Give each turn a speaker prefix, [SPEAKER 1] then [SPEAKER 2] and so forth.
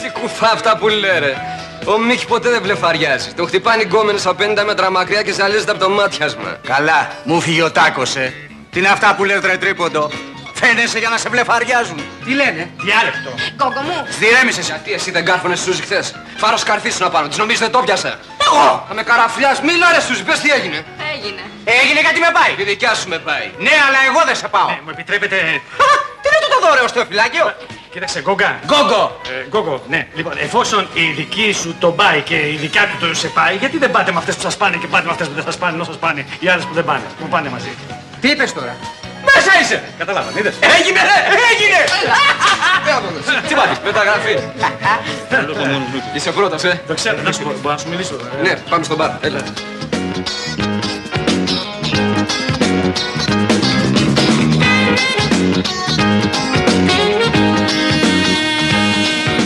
[SPEAKER 1] Τι κουφά αυτά που λέρε. Ο Μίκη ποτέ δεν βλεφαριάζει. Τον χτυπάνε οι γκόμενες από 50 μέτρα μακριά και ζαλίζεται από το μάτιασμα.
[SPEAKER 2] Καλά, μου φύγει ο τάκος, Τι είναι αυτά που λες ρε τρίποντο. Φαίνεσαι για να σε βλεφαριάζουν.
[SPEAKER 3] Τι λένε, διάλεκτο.
[SPEAKER 4] Κόκο μου.
[SPEAKER 2] Σδιρέμησες.
[SPEAKER 1] Γιατί εσύ δεν κάρφωνες Σούζη χθες. Φάρο σκαρφίσου να πάνω. Της νομίζεις δεν το πιάσα.
[SPEAKER 2] Εγώ.
[SPEAKER 1] Θα με καραφλιάς. Μίλα ρε Σούζη, πες τι έγινε.
[SPEAKER 4] Έγινε.
[SPEAKER 2] Έγινε γιατί με πάει.
[SPEAKER 1] Η δικιά σου με πάει.
[SPEAKER 2] Ναι, αλλά εγώ δεν σε πάω.
[SPEAKER 3] Μου επιτρέπετε...
[SPEAKER 2] Τι είναι το δώρο στο φυλάκιο.
[SPEAKER 3] Κοίταξε, Γκόγκα.
[SPEAKER 2] Γκόγκο.
[SPEAKER 3] Γκόγκο, ναι. Λοιπόν, εφόσον η δική σου τον πάει και η δικιά του το σε πάει, γιατί δεν πάτε με αυτές που σας πάνε και πάτε με αυτές που δεν σας πάνε, ενώ σας πάνε οι άλλες που δεν πάνε, που πάνε μαζί.
[SPEAKER 2] Τι είπες τώρα. Μέσα είσαι.
[SPEAKER 3] Καταλάβαν, είδες.
[SPEAKER 2] Έγινε ρε, έγινε.
[SPEAKER 1] Τι πάτε, μεταγραφή. Είσαι πρώτος,
[SPEAKER 3] Το ξέρω, να σου πω, μπορώ να σου μιλήσω.
[SPEAKER 1] Ναι, πάμε στον μπαρ. Έλα.